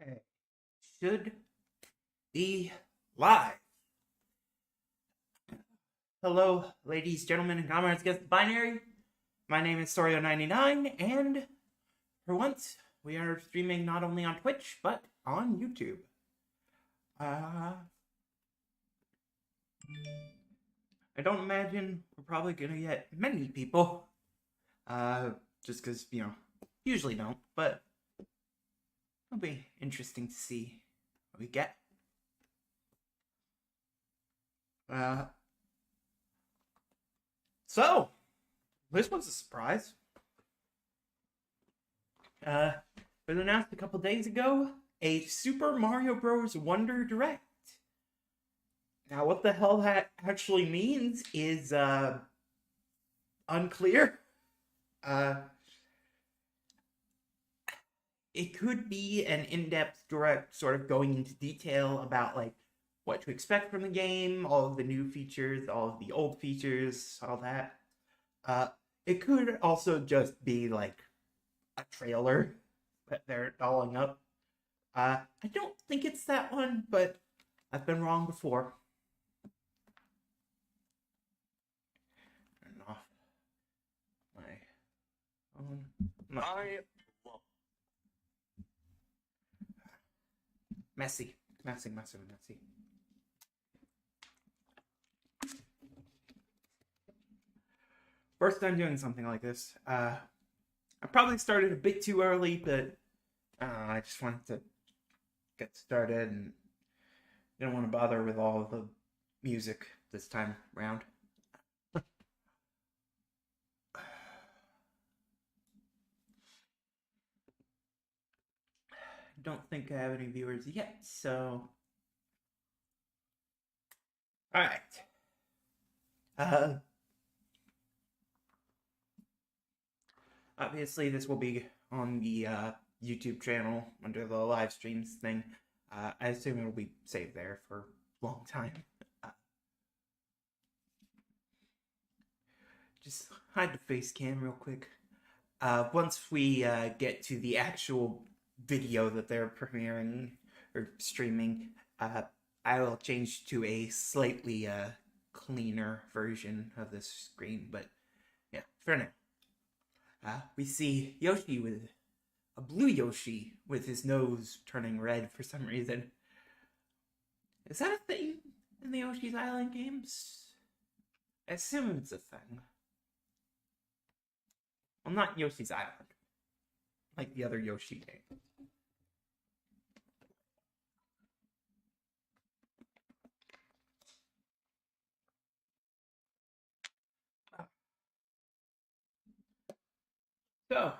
Okay. Should be live. Hello, ladies, gentlemen, and comrades against the binary. My name is Sorio99, and for once, we are streaming not only on Twitch, but on YouTube. I don't imagine we're probably gonna get many people. Just because, usually don't, but it'll be interesting to see what we get. So, this was a surprise. It was announced a couple days ago, a Super Mario Bros. Wonder Direct. Now, what the hell that actually means is, unclear. It could be an in-depth direct sort of going into detail about, like, what to expect from the game, all of the new features, all of the old features, all that. It could also just be, like, a trailer that they're dolling up. I don't think it's that one, but I've been wrong before. Turn off my phone. Messy. First time doing something like this. I probably started a bit too early, but I just wanted to get started and didn't want to bother with all of the music this time around. Don't think I have any viewers yet, so... Alright. Obviously, this will be on the YouTube channel under the live streams thing. I assume it'll be saved there for a long time. Just hide the face cam real quick. Once we get to the actual video that they're premiering or streaming, I will change to a slightly cleaner version of this screen. But yeah, for now. We see Yoshi with a blue Yoshi with his nose turning red for some reason. Is that a thing in the Yoshi's Island games? I assume it's a thing. Well, not Yoshi's Island. Like the other Yoshi games. So,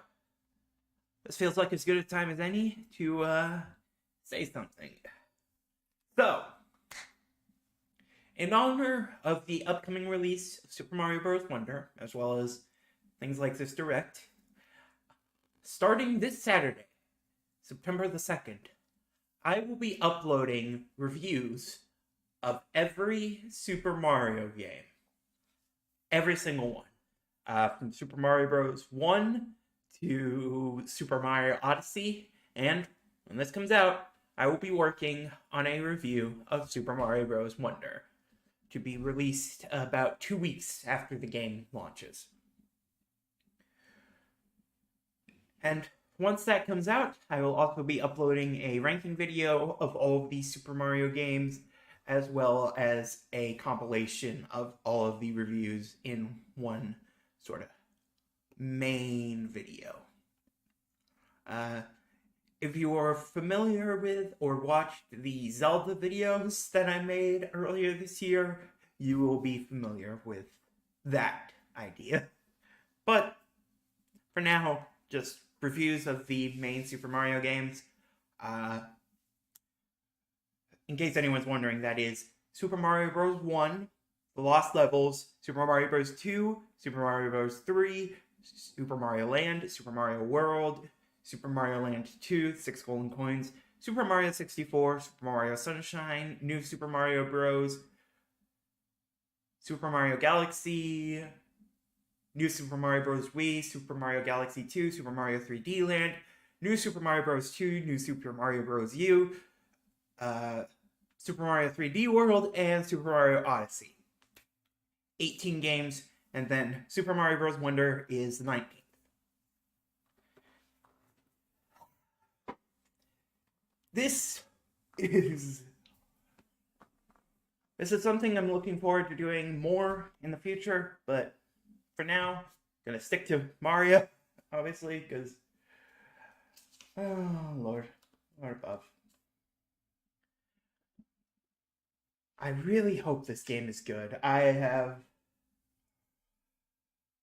this feels like as good a time as any to say something. So, in honor of the upcoming release of Super Mario Bros. Wonder, as well as things like this Direct, starting this Saturday, September the 2nd, I will be uploading reviews of every Super Mario game. Every single one. From Super Mario Bros. 1 to Super Mario Odyssey, and when this comes out, I will be working on a review of Super Mario Bros. Wonder, to be released about 2 weeks after the game launches. And once that comes out, I will also be uploading a ranking video of all of the Super Mario games, as well as a compilation of all of the reviews in one sort of main video. If you are familiar with or watched the Zelda videos that I made earlier this year, you will be familiar with that idea. But for now, just reviews of the main Super Mario games. In case anyone's wondering, that is Super Mario Bros. 1, The Lost Levels, Super Mario Bros. 2, Super Mario Bros. 3, Super Mario Land, Super Mario World, Super Mario Land 2, 6 golden coins, Super Mario 64, Super Mario Sunshine, New Super Mario Bros., Super Mario Galaxy, New Super Mario Bros. Wii, Super Mario Galaxy 2, Super Mario 3D Land, New Super Mario Bros. 2, New Super Mario Bros. U, Super Mario 3D World, and Super Mario Odyssey. 18 games, and then Super Mario Bros. Wonder is the 19th. This is something I'm looking forward to doing more in the future, but for now, gonna stick to Mario, obviously, because oh Lord above. I really hope this game is good. I have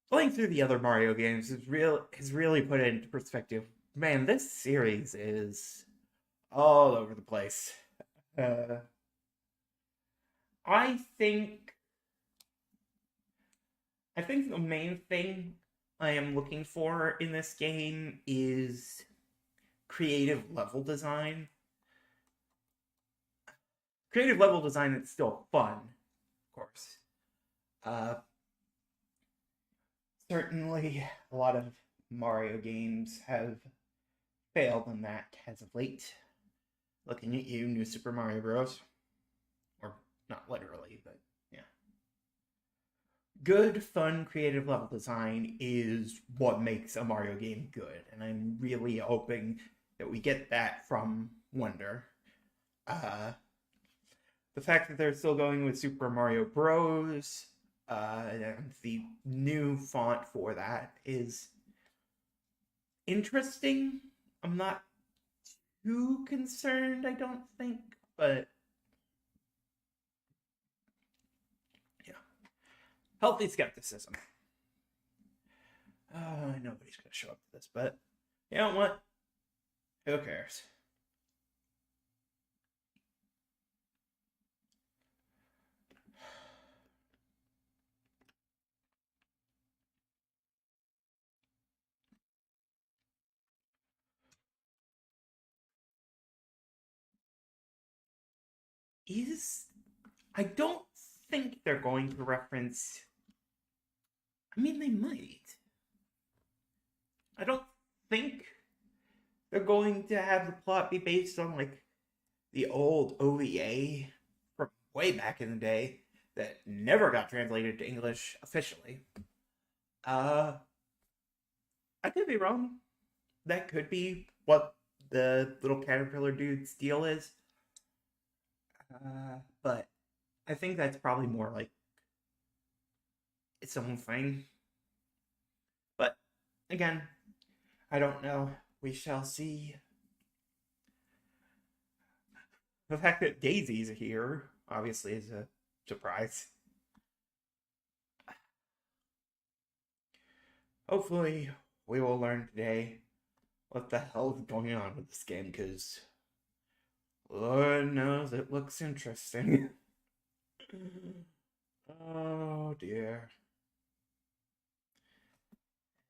playing through the other Mario games has really put it into perspective. Man, this series is all over the place. I think the main thing I am looking for in this game is creative level design. Creative level design that's still fun, of course. Certainly, a lot of Mario games have failed in that as of late. Looking at you, New Super Mario Bros. Or not literally, but yeah. Good, fun, creative level design is what makes a Mario game good, and I'm really hoping that we get that from Wonder. The fact that they're still going with Super Mario Bros. And the new font for that is interesting. I'm not too concerned, I don't think, but yeah. Healthy skepticism. Nobody's gonna show up to this, but you know what? Who cares? I don't think they're going to reference. I mean, they might. I don't think they're going to have the plot be based on, like, the old OVA from way back in the day that never got translated to English officially. I could be wrong. That could be what the little caterpillar dude's deal is. But I think that's probably more like its own thing. But again, I don't know. We shall see. The fact that Daisy's here obviously is a surprise. Hopefully, we will learn today what the hell is going on with this game, because Lord knows it looks interesting. Oh dear.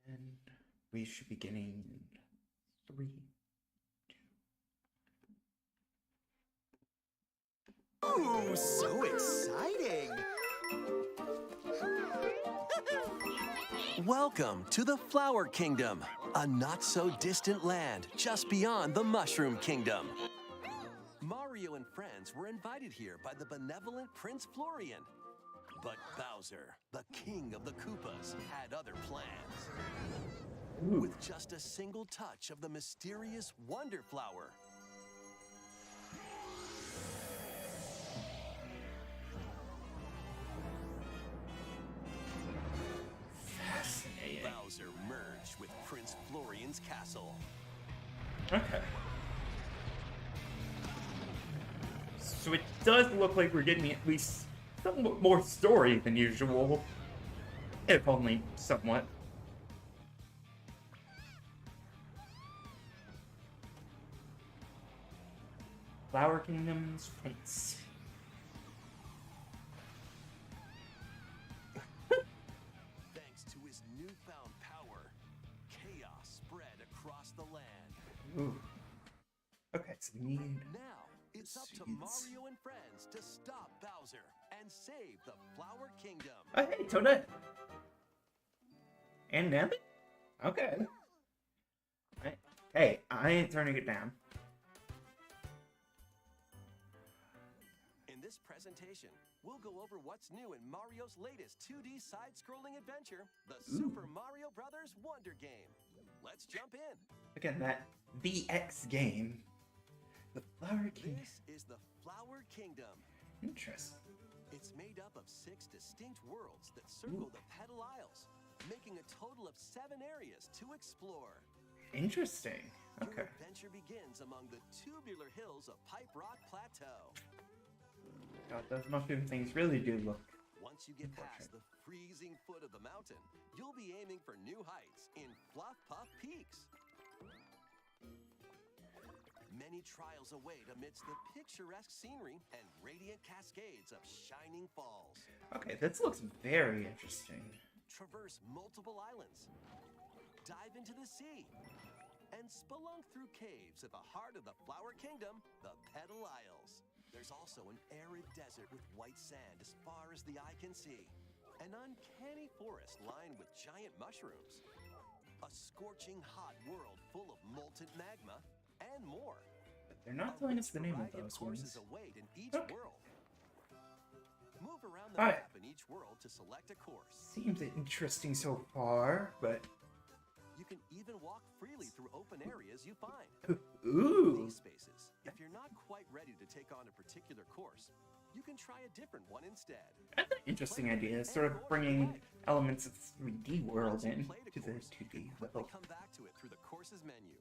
And we should be getting 3, 2. Ooh, so exciting! Welcome to the Flower Kingdom, a not-so-distant land just beyond the Mushroom Kingdom. Mario and friends were invited here by the benevolent Prince Florian. But Bowser, the king of the Koopas, had other plans. With just a single touch of the mysterious Wonder Flower, Bowser merged with Prince Florian's castle. Okay. So it does look like we're getting at least somewhat more story than usual. If only somewhat. Flower Kingdom's Prince. Thanks to his newfound power, chaos spread across the land. Ooh. Okay, so we need... Now, it's up to Mario and friends to stop Bowser and save the Flower Kingdom. Oh, hey, Toadette. And Nabbit? Okay. Hey, I ain't turning it down. In this presentation, we'll go over what's new in Mario's latest 2D side-scrolling adventure, the Super Mario Bros. Wonder Game. Let's jump in. Again, that VX game. The Flower Kingdom. This is the Flower Kingdom. Interesting. It's made up of 6 distinct worlds that circle the Petal Isles, making a total of 7 areas to explore. Interesting. Okay. Your adventure begins among the tubular hills of Pipe Rock Plateau. God, those mushroom things really do look. Once you get past the freezing foot of the mountain, you'll be aiming for new heights in Fluff Puff Peaks. Many trials await amidst the picturesque scenery and radiant cascades of shining falls. Okay, this looks very interesting. Traverse multiple islands, dive into the sea, and spelunk through caves at the heart of the Flower Kingdom, the Petal Isles. There's also an arid desert with white sand as far as the eye can see, an uncanny forest lined with giant mushrooms, a scorching hot world full of molten magma, and more. But they're not telling us the name of those courses ones. await in each world. Move around the Alright. map in each world to select a course. Seems interesting so far, but You can even walk freely through open areas you find. ooh, These spaces, if you're not quite ready to take on a particular course, you can try a different one instead. that's an interesting idea. Sort of bringing elements of 3D world in to the 2D level. Come back to it through the courses menu.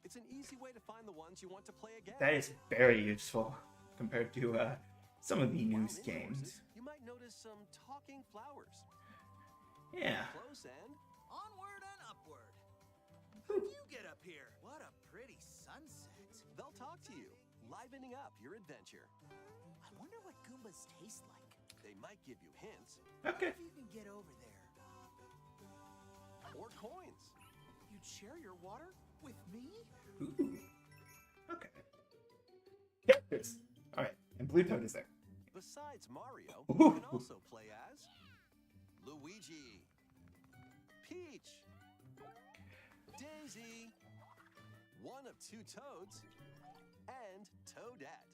It's an easy way to find the ones you want to play again. That is very useful compared to some of the While news in games. courses, you might notice some talking flowers. Yeah. Close and Onward and upward. How'd you get up here? What a pretty sunset. they'll talk to you, livening up your adventure. I wonder what Goombas taste like. They might give you hints Okay. If you can get over there. or coins. You'd share your water with me? Ooh. Okay. Characters. All right, and Blue Toad is there. Besides Mario, Ooh. you can also play as Luigi, Peach, Daisy, one of 2 Toads, and Toadette.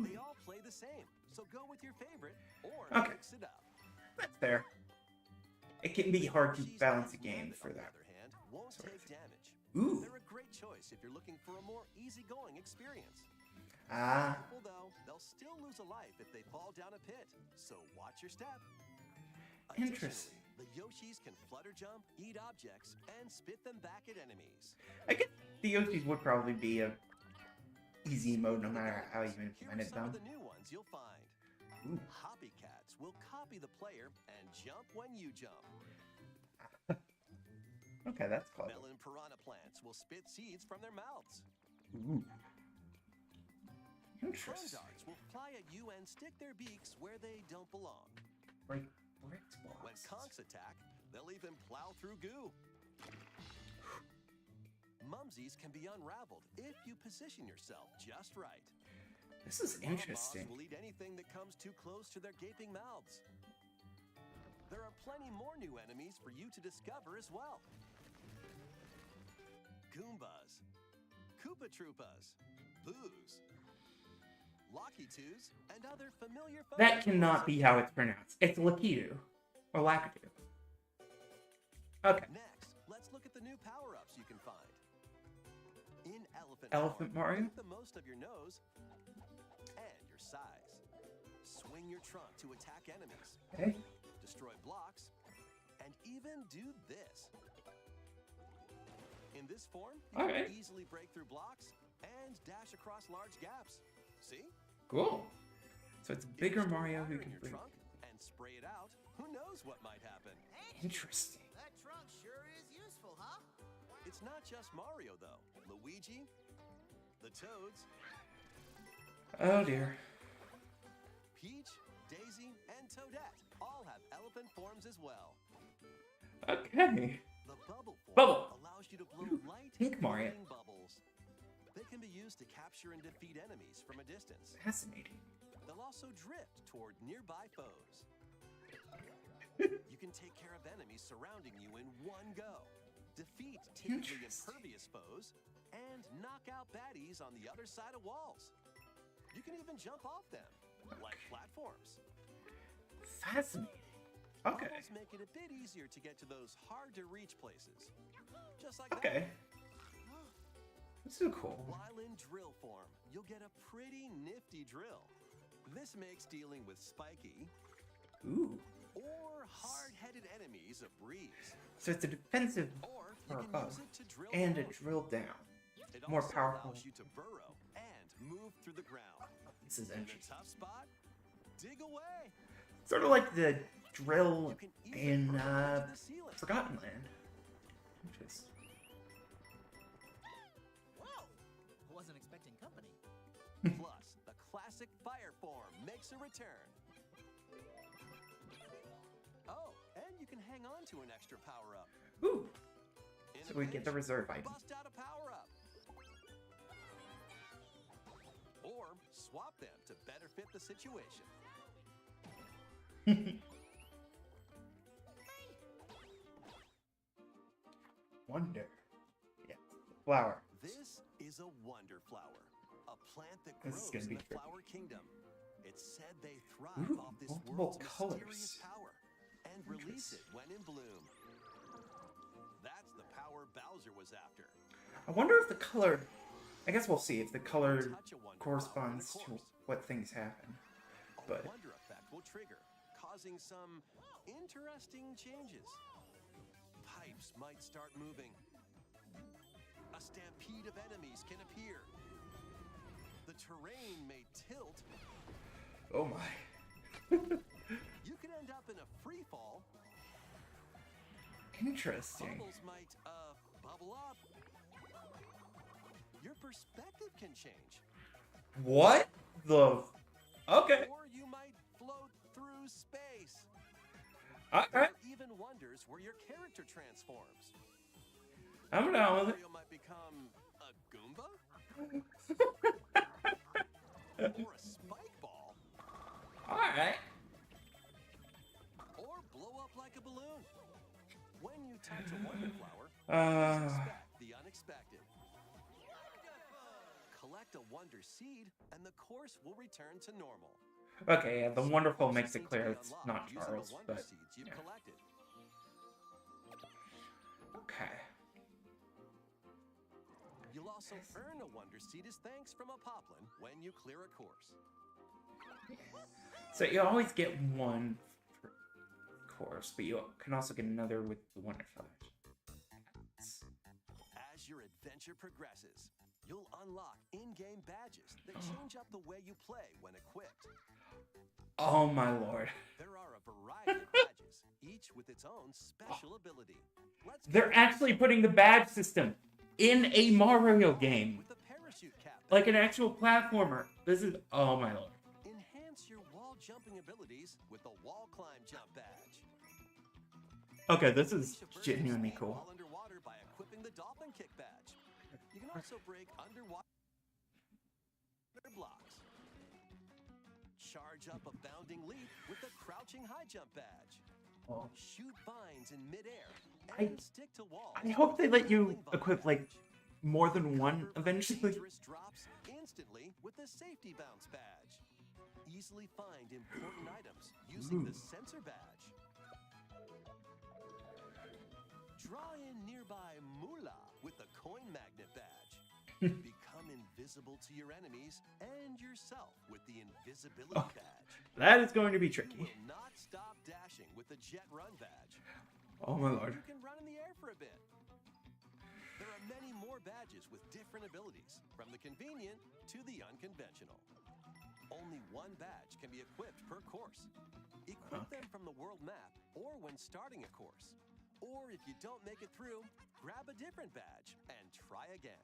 They all play the same, so go with your favorite or Okay. mix it up. That's fair. It can be hard to Yoshi's balance a and game Rabbit, for on the that. other hand, won't sort of take damage. Ooh. They're a great choice if you're looking for a more easygoing experience. Ah, Careful though, they'll still lose a life if they fall down a pit, so watch your step. Interesting. Additionally, the Yoshis can flutter jump, eat objects, and spit them back at enemies. I guess the Yoshis would probably be a easy mode no matter how you Here are implement some of them. the new ones you'll find. Ooh. Hoppycats will copy the player and jump when you jump. Okay, that's clever. Melon piranha plants will spit seeds from their mouths. Ooh. Clone Interesting. darts will fly at you and stick their beaks where they don't belong. Break bricks When blocks. conchs attack, they'll even plow through goo. Mumsies can be unraveled if you position yourself just right. This is Bonbons interesting. will eat anything that comes too close to their gaping mouths. There are plenty more new enemies for you to discover as well. Goombas, Koopa Troopas, Boos, Locky-Toos, and other familiar foes. That cannot be how it's pronounced. It's Lakitu. Or Lakitu. Okay. Next, let's look at the new power-ups you can find. In Elephant Elephant Power, Mario? make the most of your nose and your size. Swing your trunk to attack enemies, Okay. destroy blocks, and even do this. In this form, you Alright. can easily break through blocks and dash across large gaps. See? Cool. So it's a If you bigger store Mario water who in can your break. trunk and spray it out, who knows what might happen? Interesting. That trunk sure is useful, huh? It's not just Mario, though. Luigi, the Toads, Oh dear. Peach, Daisy, and Toadette all have elephant forms as well. Okay. The bubble form Bubble. allows you to blow Ooh, light, pink Mario. glowing bubbles. They can be used to capture and defeat enemies from a distance. Fascinating. They'll also drift toward nearby foes. You can take care of enemies surrounding you in one go. defeat typically Interesting. impervious foes, and knock out baddies on the other side of walls. You can even jump off them, like platforms. Fascinating. Okay. Bubbles make it a bit easier to get to those hard-to-reach places. Just like Okay. This is cool. that. While in drill form, you'll get a pretty nifty drill. This makes dealing with spiky Ooh. or hard-headed enemies a breeze. So it's a defensive Or you for can above use it to drill and a forward. drill down. It more also powerful. allows you to burrow and move through the ground. This is In a interesting. tough spot, dig away. Sort of like the drill You can even in burrow into the ceiling. Forgotten Land. Interesting. Whoa! Wasn't expecting company. Plus, the classic fire form makes a return. Oh, and you can hang on to an extra power-up. Ooh. In So a we get the pinch, reserve item. Bust out a power-up. Or swap them to better fit the situation. Wonder. Yeah. Flower. This is a wonder flower, a plant that This is grows gonna in be the tricky. flower kingdom. It's said they thrive Ooh, off this multiple world's colors. mysterious power and release it when in bloom. That's the power Bowser was after. I wonder if the color. I guess we'll see if the color Touch a wonder corresponds flower, to and of course, what things happen. a But wonder effect will trigger, causing some interesting changes. Pipes might start moving. A stampede of enemies can appear. The terrain may tilt. oh my. You can end up in a free fall. Interesting. Bubbles might, bubble up. Your perspective can change. What the? Okay. Or you might float through space. Alright. Or even wonders where your character transforms. I'm down with it. Mario might become a Goomba? Or a spike ball? Alright. Or blow up like a balloon? When you touch a wonder flower, expect the unexpected. Collect a wonder seed, and the course will return to normal. Okay, yeah, the wonderful makes Courses it need to clear be it's unlocked not using the Charles, wonder but seeds you've yeah. collected. Okay. You'll also earn a wonder seed as thanks from a poplin when you clear a course. So you always get one per course, but you can also get another with the wonder flowers. As your adventure progresses, you'll unlock in-game badges that change up the way you play when equipped. Oh my lord. There are a variety of badges, each with its own special ability. Let's They're get actually putting the badge system in a Mario game. with the parachute captain. Like an actual platformer. This is, oh my lord. Enhance your wall jumping abilities with the wall climb jump badge. Okay, this is Traverse genuinely speed cool. while underwater by equipping the dolphin kick badge. You can also break underwater blocks. Charge up a bounding leap with the crouching high jump badge. Oh. Shoot vines in midair I- and stick to walls. I hope they let you Rolling vine equip, like, badge. more than one Cover eventually. dangerous drops instantly with the safety bounce badge. Easily find important items using Ooh. the sensor badge. Draw in nearby moolah with the coin magnet badge. Become invisible to your enemies and yourself with the invisibility Oh. badge. That is going to be You tricky. will not stop dashing with the jet run badge. Oh my lord. You can run in the air for a bit. There are many more badges with different abilities, from the convenient to the unconventional. Only one badge can be equipped per course. Equip them from the world map or when starting a course. Or if you don't make it through, grab a different badge and try again.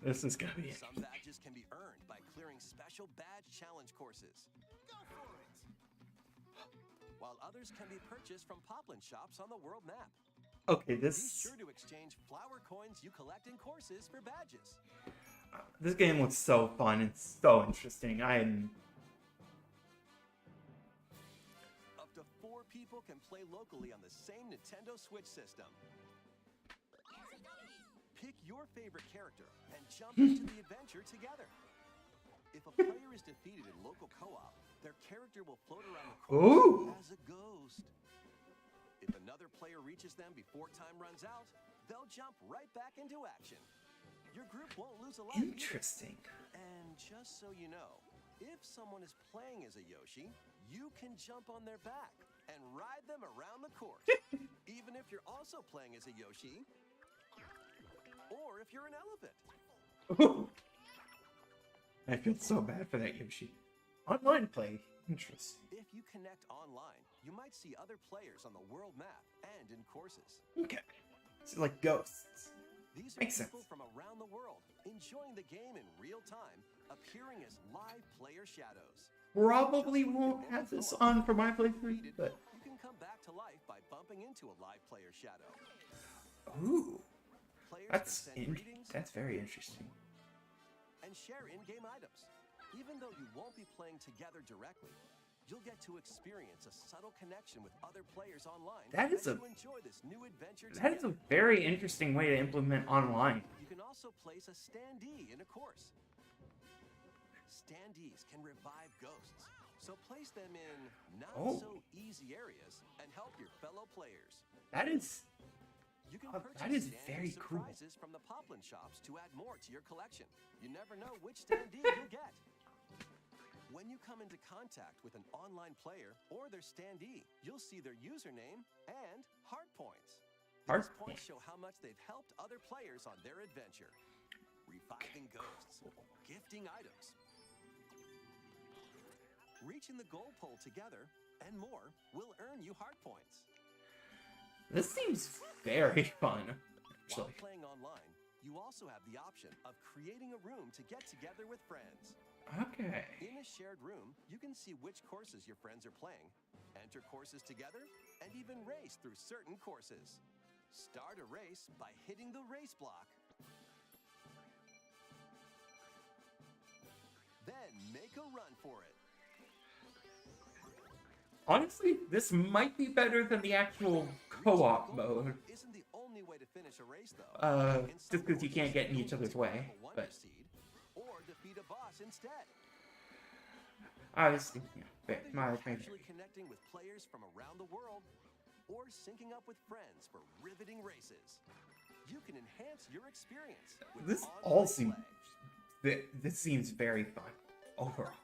This is gonna be it. Some badges can be earned by clearing special badge challenge courses, Go for it! while others can be purchased from Poplin shops on the world map. Okay, Be this sure to exchange flower coins you collect in courses for badges. this game looks so fun and so interesting. Up to 4 people can play locally on the same Nintendo Switch system. your favorite character and jump into the adventure together. If a player is defeated in local co-op, their character will float around the Ooh. course as a ghost. If another player reaches them before time runs out, they'll jump right back into action. Your group won't lose a life either. Interesting. And just so you know, if someone is playing as a Yoshi, you can jump on their back and ride them around the course. Even if you're also playing as a Yoshi, or if you're an elephant. Ooh. I feel so bad for that Yoshi. Online play. Interesting. If you connect online, you might see other players on the world map and in courses. Okay. It's like ghosts. These are Makes people sense. from around the world enjoying the game in real time, appearing as live player shadows. Probably won't have this on for my playthrough, Defeated, but you can come back to life by bumping into a live player shadow. ooh, Players that's can send greetings that's very interesting. and share in-game items. Even though you won't be playing together directly, you'll get to experience a subtle connection with other players online. That is as a- you enjoy this new adventure That is a together. very interesting way to implement online. You can also place a standee in a course. Standees can revive ghosts, so place them in not Oh. so easy areas and help your fellow players. That is You can Oh, purchase that is standee very cool. surprises from the Poplin shops to add more to your collection. You never know which standee you'll get. When you come into contact with an online player or their standee, you'll see their username and heart points. Heart These points points. show how much they've helped other players on their adventure. Reviving ghosts, gifting items, reaching the goal pole together, and more will earn you heart points. This seems very fun, While actually. playing online, you also have the option of creating a room to get together with friends. Okay. In a shared room, you can see which courses your friends are playing, enter courses together, and even race through certain courses. Start a race by hitting the race block. Then make a run for it. Honestly, this might be better than the actual co-op mode. Isn't the only way to finish a race, though. In Just some because you can't courses, get in you'll each need other's to way, grab a wonder but seed or defeat a boss instead. obviously, yeah, Whether my you're favorite. casually connecting with players from around the world or syncing up with friends for riveting races, you can enhance your experience with This online all seems. play. This seems very fun overall.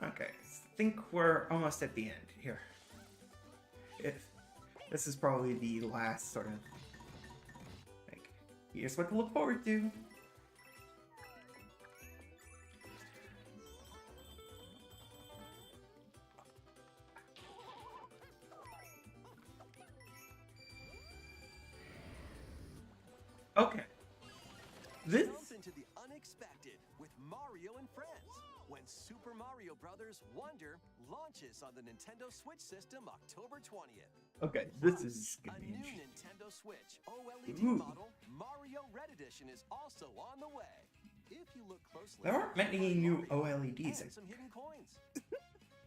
Okay, I think we're almost at the end here. If this is probably the last sort of like, here's what to look forward to. Okay. This Jump into the unexpected with Mario and Friends when Super Mario Bros. Wonder launches on the Nintendo Switch system October 20th. okay, this is A gonna be new interesting. Nintendo Switch OLED Ooh. model, Mario Red Edition, is also on the way. If you look closely, There aren't many you'll find new Mario OLEDs. and some hidden coins.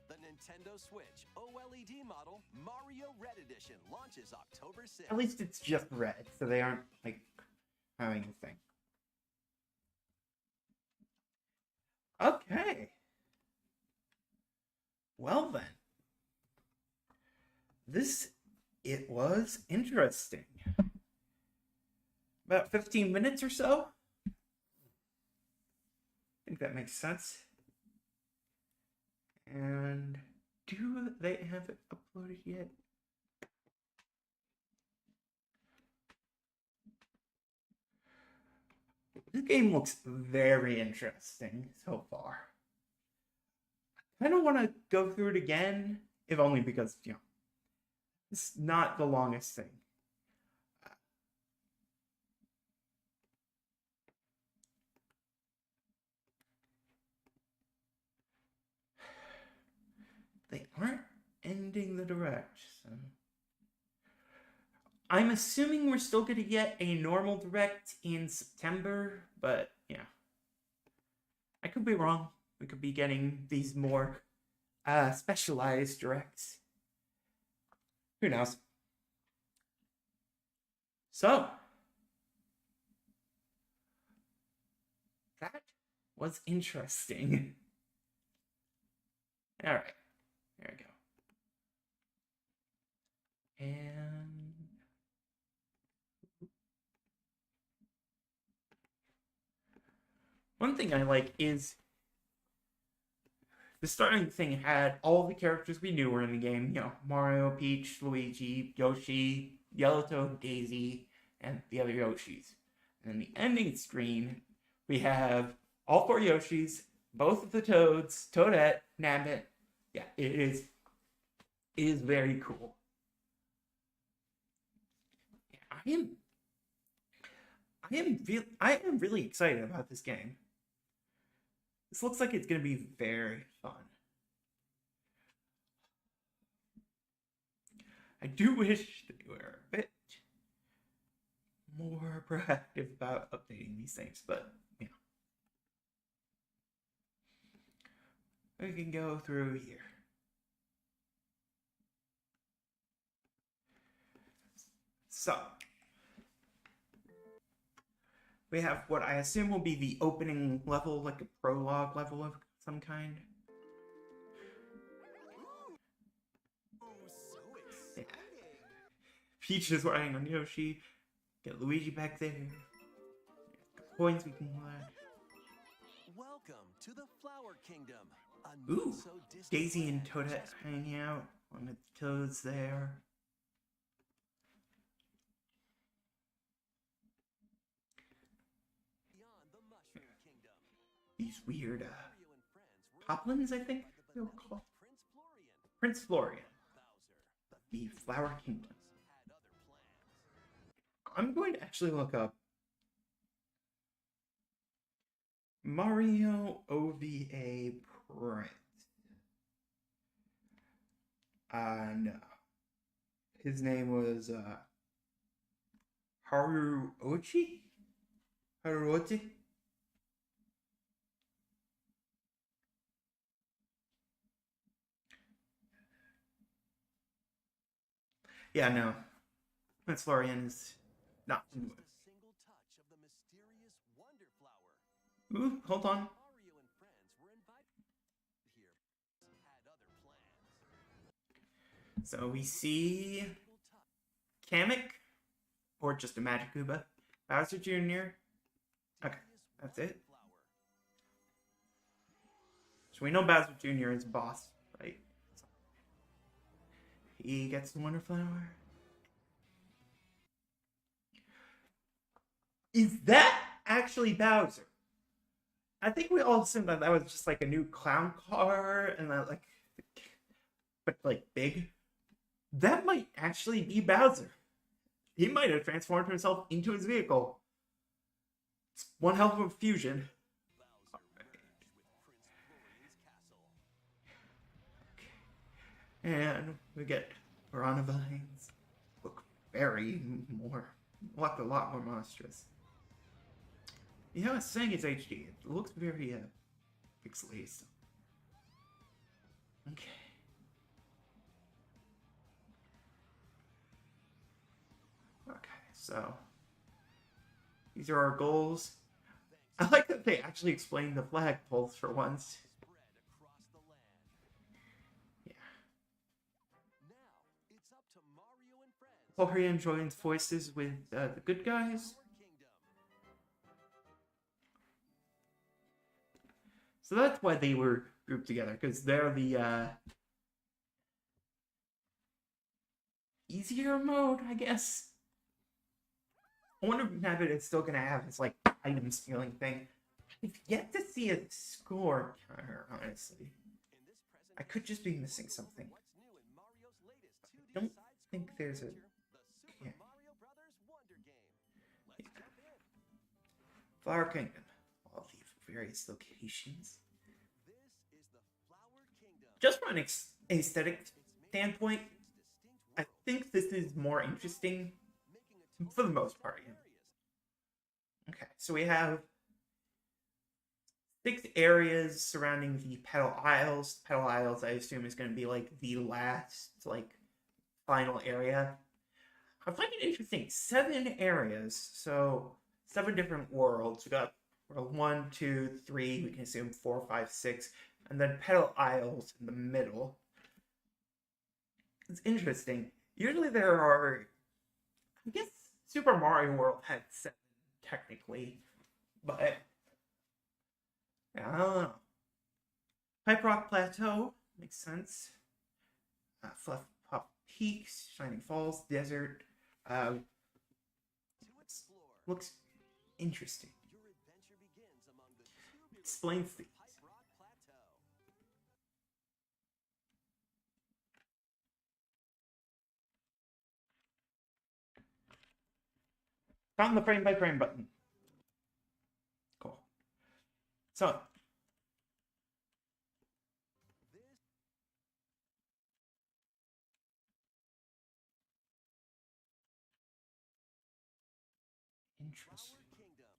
The Nintendo Switch OLED model, Mario Red Edition, launches October 6th. At least it's just red, so they aren't like having a thing. Okay. Well then. It was interesting. About 15 minutes or so. I think that makes sense. And do they have it uploaded yet? This game looks very interesting so far. I kind of want to go through it again, if only because, it's not the longest thing. They aren't ending the direct, so... I'm assuming we're still going to get a normal direct in September, but yeah. I could be wrong. We could be getting these more specialized directs. Who knows? So, that was interesting. All right, there we go. And one thing I like is the starting thing had all the characters we knew were in the game. You know, Mario, Peach, Luigi, Yoshi, Yellow Toad, Daisy, and the other Yoshis. And in the ending screen, we have all 4 Yoshis, both of the Toads, Toadette, Nabbit. Yeah, it is very cool. I am really excited about this game. This looks like it's going to be very fun. I do wish they were a bit more proactive about updating these things, but you know. We can go through here. So, we have what I assume will be the opening level, like a prologue level of some kind. Ooh, so Yeah. exciting. Peach is riding on Yoshi. Get Luigi back there. Coins we can collect. Welcome to the Flower Kingdom. A Ooh, not-so-distant Daisy and land Toadette just hanging out. One of the Toads there. beyond the Mushroom Kingdom. These weird Mario and friends were poplins, I invited think by the they were benevolent called. Prince Florian. Prince Florian, Bowser, the Flower Kingdom. had other plans. I'm going to actually look up Mario OVA Prince. No. His name was Haruochi? Haruochi? Yeah, no. Prince Florian is not. Just a single touch of the mysterious Wonder Flower. Ooh, hold on. Mario and friends were invited here. Had other plans. So we see Single touch. Kamek, or just a Magic Koopa, Bowser Jr. Okay, that's it. Flower. So we know Bowser Jr. is boss, right? He gets the Wonder Flower. Is that actually Bowser? I think we all assumed that was just like a new clown car and that but like big. That might actually be Bowser. He might have transformed himself into his vehicle. It's one hell of a fusion. Bowser merged with Prince Florian's castle. And we get Piranha Vines. Look a lot more monstrous. You know, it's saying it's HD. It looks very pixelated still. Okay. Okay, so these are our goals. I like that they actually explained the flagpoles for once. Spread across the land. Yeah. Now it's up to Mario and friends. Florian joins forces with the good guys. Flower Kingdom. So that's why they were grouped together, because they're the easier mode, I guess. I wonder if Nabbit is still gonna have his like item stealing thing. I've yet to see a score counter, honestly. In this present I could just be missing we'll look something. at what's new in Mario's latest 2D Don't side-scrolling think there's a. adventure, the Super Yeah. Mario Brothers Wonder Game. Let's jump in. Flower Kingdom. All the various locations. This is the Flower Kingdom. Just from an aesthetic Its main standpoint, features distinct I worlds, think this is more interesting making a for the total most of part. 12 Yeah. areas. Okay, so we have 6 areas surrounding the Petal Isles. Petal Isles, I assume, is going to be like the last, like, final area. I find it interesting. 7 areas, so 7 different worlds. We got world 1, 2, 3. We can assume 4, 5, 6, and then Petal Isles in the middle. It's interesting. Usually there are, I guess Super Mario World had 7 technically, but yeah, I don't know. Pipe Rock Plateau makes sense. Fluff Pop Peaks, Shining Falls, Desert. To explore. Looks interesting. Your adventure begins among the tubular Explains things. Pipe Rock Plateau. Found the frame by frame button. Cool. So, This interesting. Flower Kingdom,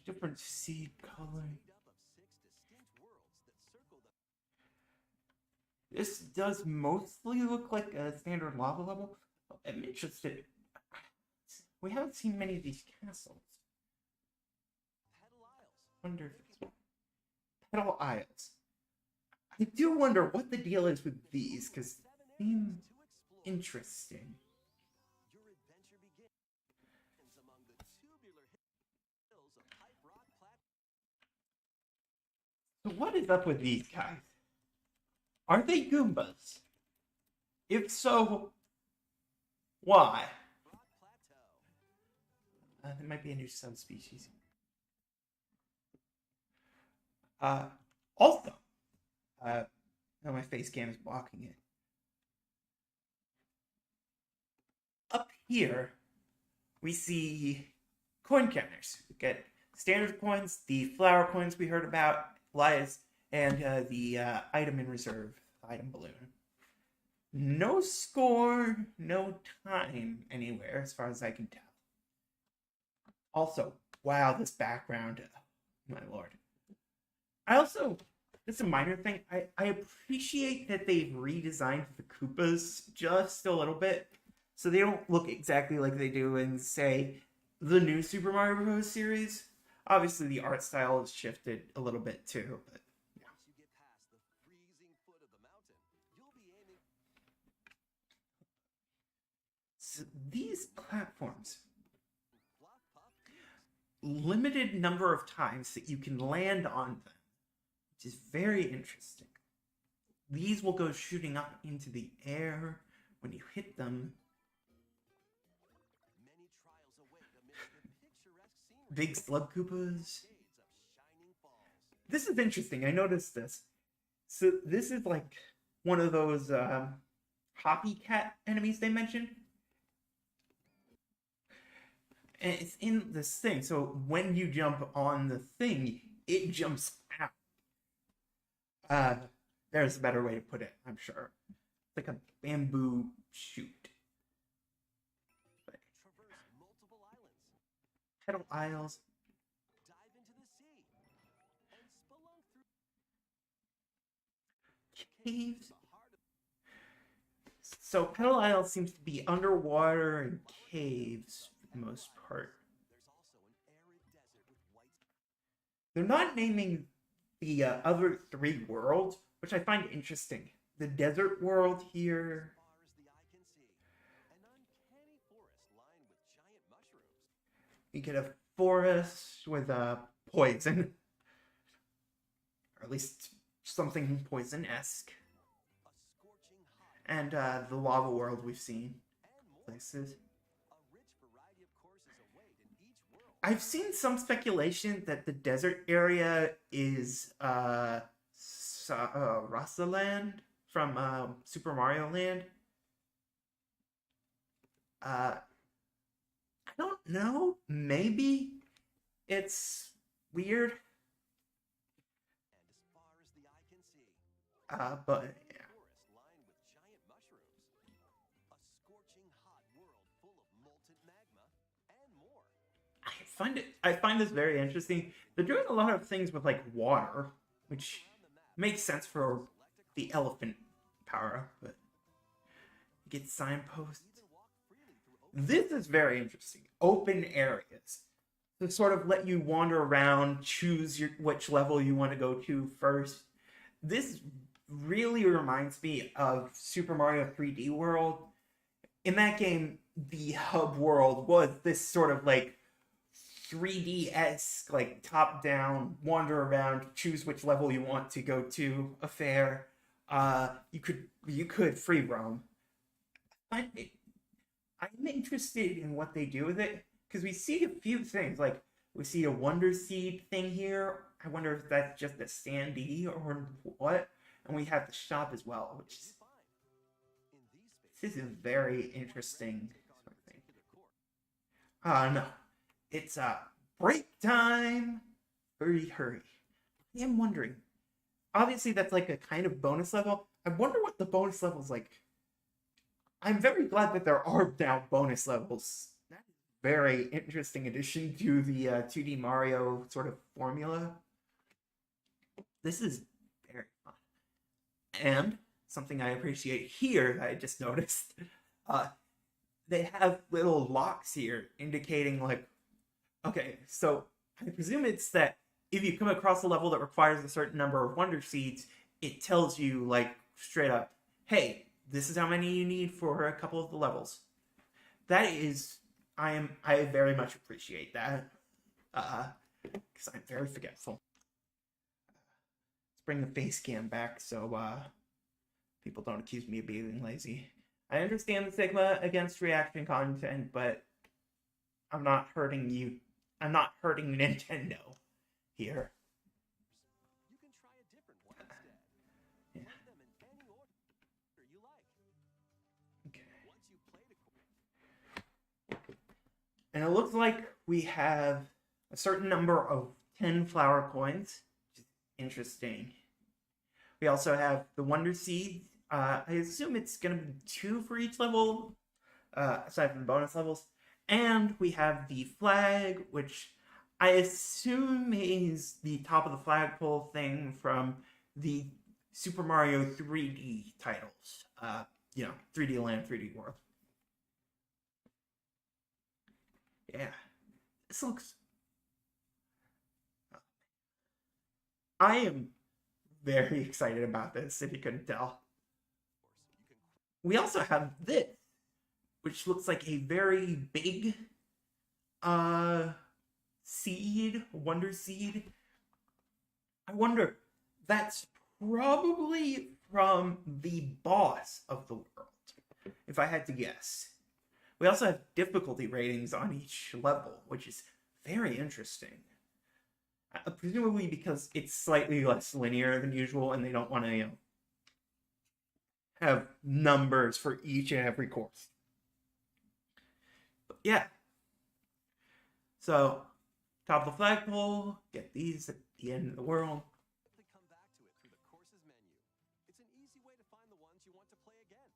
Different seed coloring. made up of 6 distinct worlds that circle the This does mostly look like a standard lava level. I'm interested. We haven't seen many of these castles. Petal Isles. Wonder if it's Petal Isles. I do wonder what the deal is with these, because they 7 areas seem to explore. interesting. Your adventure begins among the tubular hills of Pipe Rock Plateau. So what is up with these guys? Are they Goombas? If so, why? Rock Plateau. There might be a new subspecies. Also, no, my face cam is blocking it. Up here, we see coin counters. We get standard coins, the flower coins we heard about, Elias, and the item in reserve, item balloon. No score, no time anywhere, as far as I can tell. Also, wow, this background, oh, my lord. I also, it's a minor thing, I appreciate that they've redesigned the Koopas just a little bit, so they don't look exactly like they do in, say, the new Super Mario Bros. Series. Obviously, the art style has shifted a little bit too, but Once you get past the freezing foot of the mountain, you'll be aiming so these platforms, Fluff Puff Peaks. limited number of times that you can land on them, which is very interesting. These will go shooting up into the air when you hit them. Many trials await amidst the picturesque scenery. Big slug Koopas. Shades of Shining Falls. This is interesting. I noticed this. So this is like one of those Hoppy Cat enemies they mentioned. And it's in this thing. So when you jump on the thing, it jumps out. There's a better way to put it, I'm sure. It's like a bamboo shoot. Traverse multiple islands. Petal Isles. Dive into the sea. And spelunk through Caves. the heart of So Petal Isles seems to be underwater and caves for the most part. There's also an arid desert with white They're not naming the other 3 worlds, which I find interesting. The desert world here. far as the eye can see. An uncanny forest lined with giant mushrooms. You get a forest with poison. Or at least something poison-esque. A scorching hot And the lava world we've seen and more. places. A rich variety of courses await in each world. I've seen some speculation that the desert area is Rasaland from Super Mario Land. I don't know. Maybe it's weird. And as far as the eye can see, But yeah. forest lined with giant mushrooms. A scorching hot world full of molten magma and more. I find this very interesting. They're doing a lot of things with like water, which Around the map, makes sense for select a the elephant power up, but Get signposts. This is very interesting. Open areas. To sort of let you wander around, choose which level you want to go to first. This really reminds me of Super Mario 3D World. In that game, the hub world was this sort of like 3D-esque, like top-down, wander around, choose which level you want to go to affair. You could free roam. I'm interested in what they do with it, because we see a few things, like we see a Wonder Seed thing here. I wonder if that's just a standee or what. And we have the shop as well, which is, this is a very interesting sort of thing. No. It's break time! Hurry, hurry. I am wondering. Obviously, that's like a kind of bonus level. I wonder what the bonus level's like. I'm very glad that there are now bonus levels. That is a very interesting addition to the 2D Mario sort of formula. This is very fun. And something I appreciate here that I just noticed, they have little locks here indicating like, okay, so I presume it's that if you come across a level that requires a certain number of Wonder Seeds, it tells you, like, straight up, hey, this is how many you need for a couple of the levels. That is, I very much appreciate that, because I'm very forgetful. Let's bring the face cam back so, people don't accuse me of being lazy. I understand the stigma against reaction content, but I'm not hurting you. I'm not hurting Nintendo here. You can try a different one instead. Yeah. Play them in any order you like. Okay. Once you played a And it looks like we have a certain number of 10 flower coins, which is interesting. We also have the Wonder Seeds. I assume it's going to be 2 for each level, aside from bonus levels. And we have the flag, which I assume is the top of the flagpole thing from the Super Mario 3D titles. 3D Land, 3D World. Yeah. This looks... I am very excited about this, if you couldn't tell. We also have this, which looks like a very big seed, Wonder Seed. I wonder, that's probably from the boss of the world, if I had to guess. We also have difficulty ratings on each level, which is very interesting. Presumably because it's slightly less linear than usual, and they don't want to, have numbers for each and every course. But yeah. So, top of the flagpole, get these at the end of the world. Simply come back to it through the courses menu. It's an easy way to find the ones you want to play again.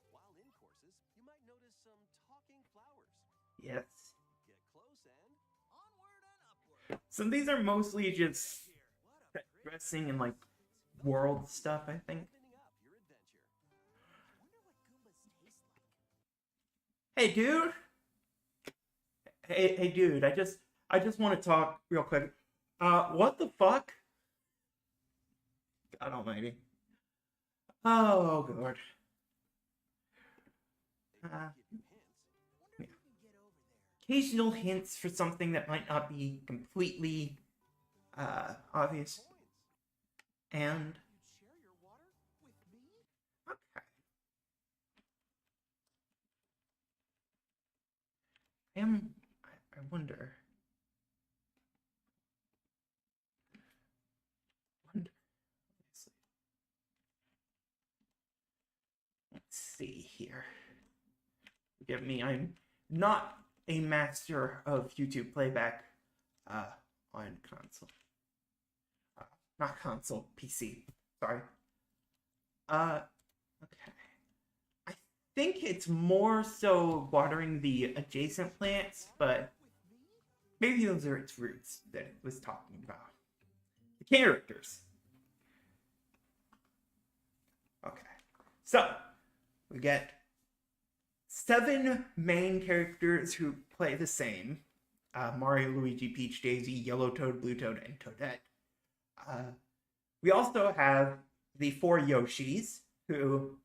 While in courses, you might notice some talking flowers. Yes. Get close and onward and upward. So these are mostly just dressing and like world stuff, I think. Opening up your adventure. Wonder what Goombas taste like. Hey, dude. Hey, dude. I just want to talk real quick. What the fuck? God Almighty. Oh, God. They might give you hints. Wonder if we can get over there. Occasional hints for something that might not be completely obvious. Coins. And You'd share your water with me? okay. I wonder. Let's see here. Forgive me, I'm not a master of YouTube playback on console. Not console, PC. Sorry. Okay. I think it's more so watering the adjacent plants, but maybe those are its roots that it was talking about. The characters. Okay. So, we get 7 main characters who play the same. Mario, Luigi, Peach, Daisy, Yellow Toad, Blue Toad, and Toadette. We also have the 4 Yoshis, who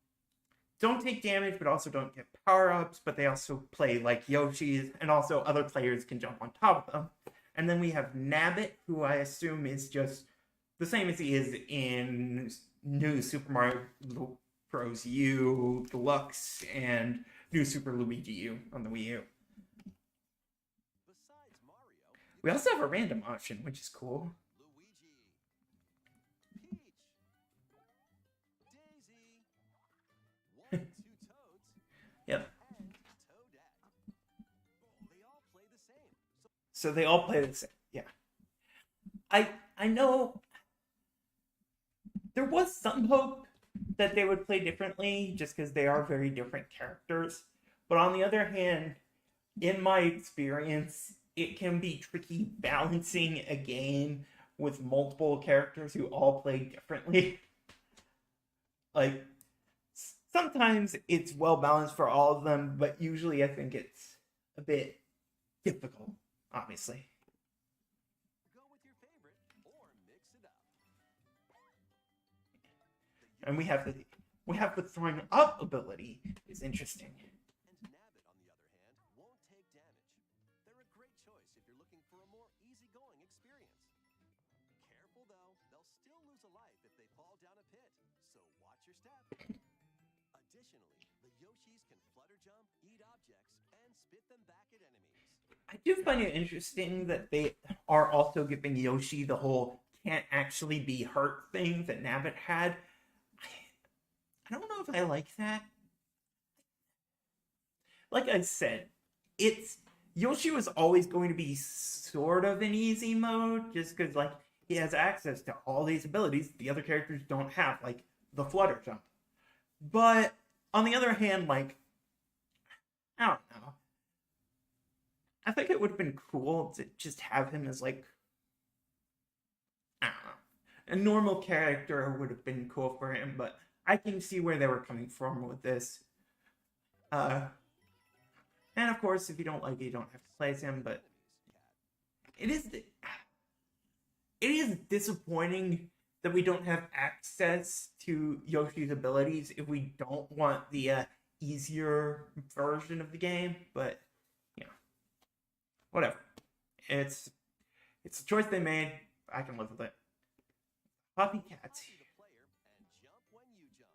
don't take damage, but also don't get power-ups, but they also play like Yoshis, and also other players can jump on top of them. And then we have Nabbit, who I assume is just the same as he is in New Super Mario Bros. U, Deluxe, and New Super Luigi U on the Wii U. Besides Mario, We also have a random option, which is cool. Luigi, Peach, Daisy, 1 and 2 Toads, Yep. and Toadette. They all play the same. So they all play the same. Yeah. I know there was some hope that they would play differently just because they are very different characters. But on the other hand, in my experience, it can be tricky balancing a game with multiple characters who all play differently. Like, sometimes it's well balanced for all of them, but usually I think it's a bit difficult, obviously. Go with your favorite or mix it up. And we have the throwing up ability is interesting. And Nabbit, on the other hand, won't take damage. They're a great choice if you're looking for a more easygoing experience. Careful though, they'll still lose a life if they fall down a pit, so watch your step. Additionally, the Yoshis can flutter jump, eat objects, and spit them back at enemies. I do find it interesting that they are also giving Yoshi the whole can't actually be hurt thing that Nabbit had. I don't know if I like that. Like I said, Yoshi was always going to be sort of in easy mode, just because like he has access to all these abilities the other characters don't have, like the flutter jump. But on the other hand, like, I don't know. I think it would have been cool to just have him as like, I don't know, a normal character would have been cool for him, but I can see where they were coming from with this. And of course, if you don't like it, you don't have to play as him, but it is disappointing that we don't have access to Yoshi's abilities if we don't want the easier version of the game, but you know, whatever. It's a choice they made. I can live with it. Puppy cats. Copy the player and jump when you jump.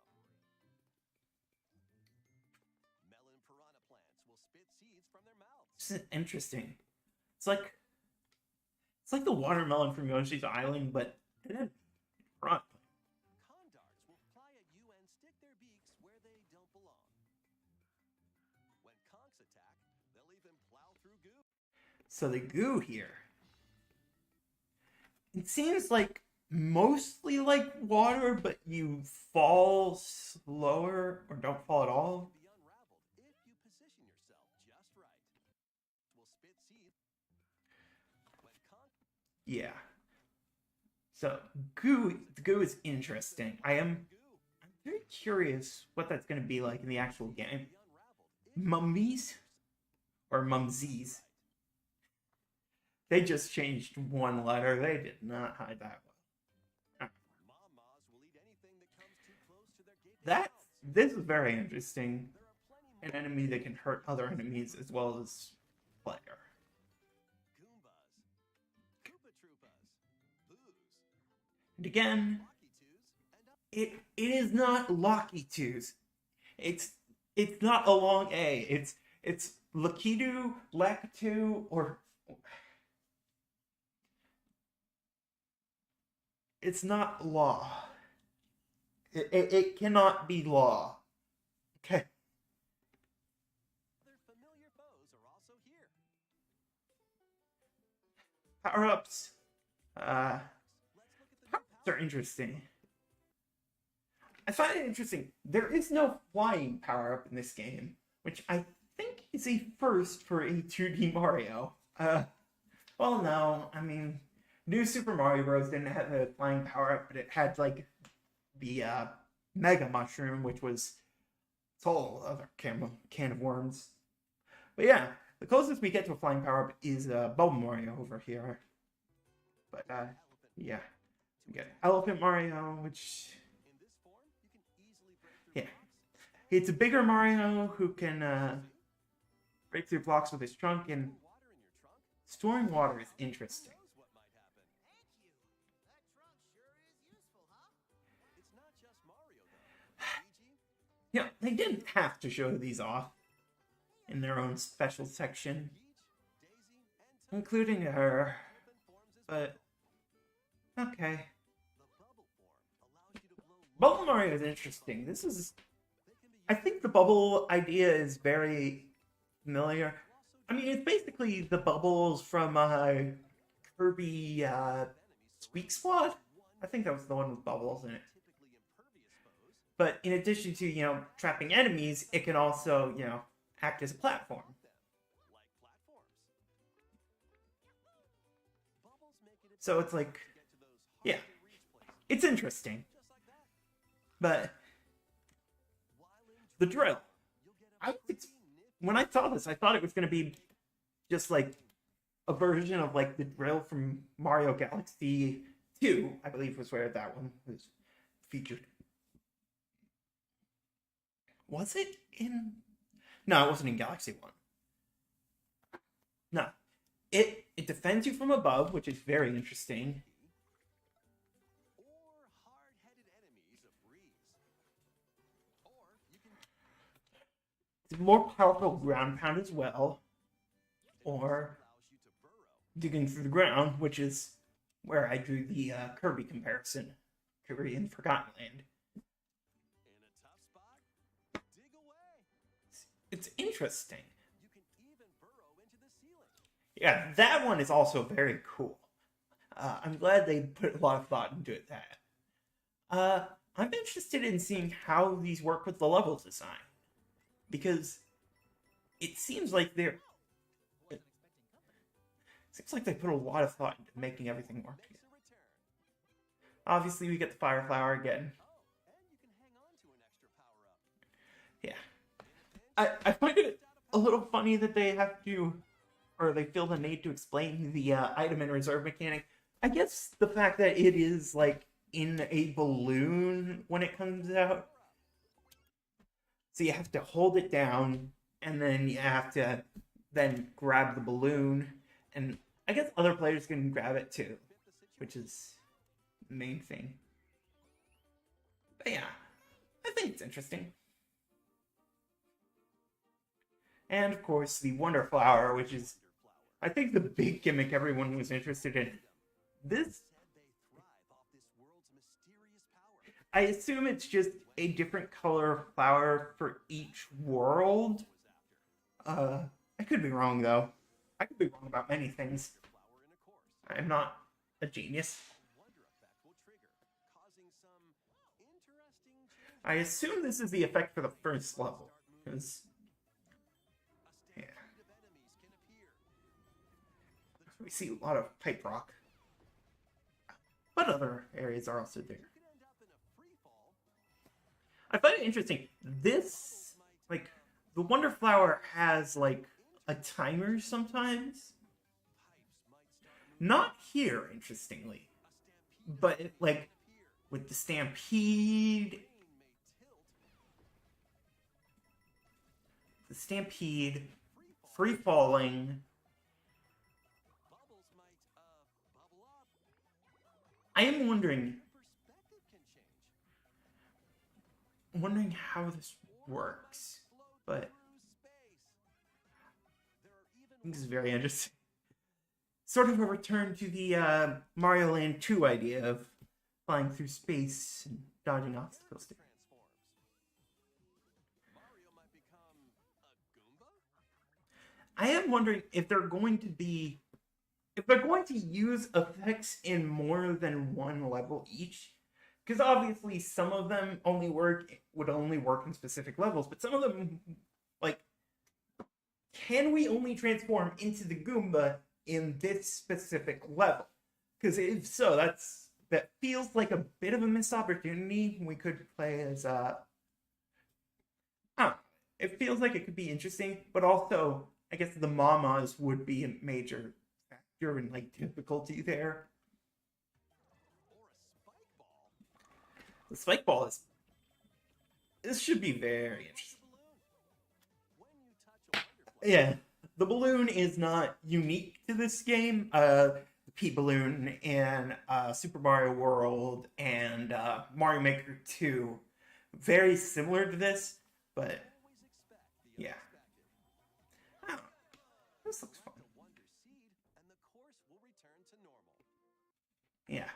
Melon piranha plants will spit seeds from their mouths. This is interesting. It's like the watermelon from Yoshi's Island, but it had front. Condarts will fly at you and stick their beaks where they don't belong. When conchs attack, they'll even plow through goo. So the goo here. It seems like mostly like water, but you fall slower or don't fall at all. Be unraveled if you position yourself just right. Will spit seeds. When conchs Yeah. So the goo is interesting. I'm very curious what that's going to be like in the actual game. be unraveled if Mummies or mumsies. They just changed one letter. They did not hide that well. Mamas will eat anything that comes too close to their gaping This is very interesting. There are plenty An more enemy that can hurt other enemies as well as player. Goombas, Koopa Troopas, Boos, And again, Lucky Twos, and it is not Locky Twos. It's not a long A. It's Lakitu, Lakitu, or it's not law. It cannot be law. Okay. other familiar foes are also here. Power-ups. Let's look at the new Power-ups are interesting. I find it interesting. There is no flying power-up in this game, which I think is a first for a 2D Mario. Well, no. I mean, New Super Mario Bros. Didn't have a flying power-up, but it had, like, the Mega Mushroom, which was a whole other can of worms. But yeah, the closest we get to a flying power-up is Bubble Mario over here. But yeah, we get Elephant Mario, which yeah, it's a bigger Mario who can break through blocks with his trunk, and storing water is interesting. Thank you. That trunk sure is useful, huh? It's not just Mario, though. Luigi, Yeah, they didn't have to show these off in their own special section, Peach, Daisy, and Toad including her. open forms as But okay, the bubble form allows you to blow Bubble Mario is interesting. This is, They can be I think, the bubble idea is very familiar. I mean, it's basically the bubbles from Kirby Squeak Squad. I think that was the one with bubbles in it. typically impervious foes, But in addition to, trapping enemies, it can also, act as a platform. like platforms. Bubbles make it So it's like, to get to those yeah, hard-to-reach places, it's interesting. just like that. But While in the drill, you'll get a I was pretty nifty when I saw this, I thought it was going to be just like a version of like the drill from Mario Galaxy 2, I believe was where that one was featured. Was it in? No, it wasn't in Galaxy 1. No. It defends you from above, which is very interesting. or hard-headed enemies a breeze. Or you can It's a more powerful ground pound as well. Or allows you to burrow. digging through the ground, which is where I drew the Kirby comparison. Kirby in Forgotten Land. In a tough spot, dig away. It's interesting. You can even burrow into the ceiling. Yeah, that one is also very cool. I'm glad they put a lot of thought into it. I'm interested in seeing how these work with the level design, because it seems like they're. It seems like they put a lot of thought into making everything work. Makes a return. Obviously, we get the Fire Flower again. Oh, and you can hang on to an extra power-up. Yeah, I find it a little funny that they have to, or they feel the need to explain the item and reserve mechanic. I guess the fact that it is like in a balloon when it comes out, so you have to hold it down, and then you have to then grab the balloon, and I guess other players can grab it too, which is the main thing. But yeah, I think it's interesting. And of course, the Wonder Flower, which is, I think, the big gimmick everyone was interested in. This, Said they thrive off this world's mysterious power. I assume it's just a different color flower for each world. I could be wrong though. I could be wrong about many things. Flower in a course. I'm not a genius. Wonder effect will trigger, causing some interesting changes. I assume this is the effect for the first level, because A yeah, stampede of enemies can appear. we see a lot of pipe rock, but other areas are also there. You could end up in a free fall. I find it interesting. This, like, the Wonder Flower has, like, a timer sometimes. Pipes might start moving. Not here, interestingly. A stampede But, like, appear. with the Stampede, Rain may tilt. free falling. Bubbles might bubble up. I am wondering, Your perspective can change. how this works. Float But through space. There are I even think this is very interesting. Sort of a return to the Mario Land 2 idea of flying through space and dodging obstacles. transforms. Mario might become a Goomba? I am wondering if they're going to use effects in more than one level each, because obviously some of them would only work in specific levels, but some of them, like, can we only transform into the Goomba in this specific level? Because if so, that's that feels like a bit of a missed opportunity. We could play as it feels like it could be interesting, but also I guess the mamas would be a major factor in like difficulty there. Or a spike ball. The spike ball is this should be very interesting. When you touch a wonderful Yeah, the balloon is not unique to this game. The P balloon in Super Mario World and Mario Maker 2, very similar to this, but always expect the yeah. unexpected. I don't know. This looks fun. The Wonder Seed, and the course will return to normal. Yeah.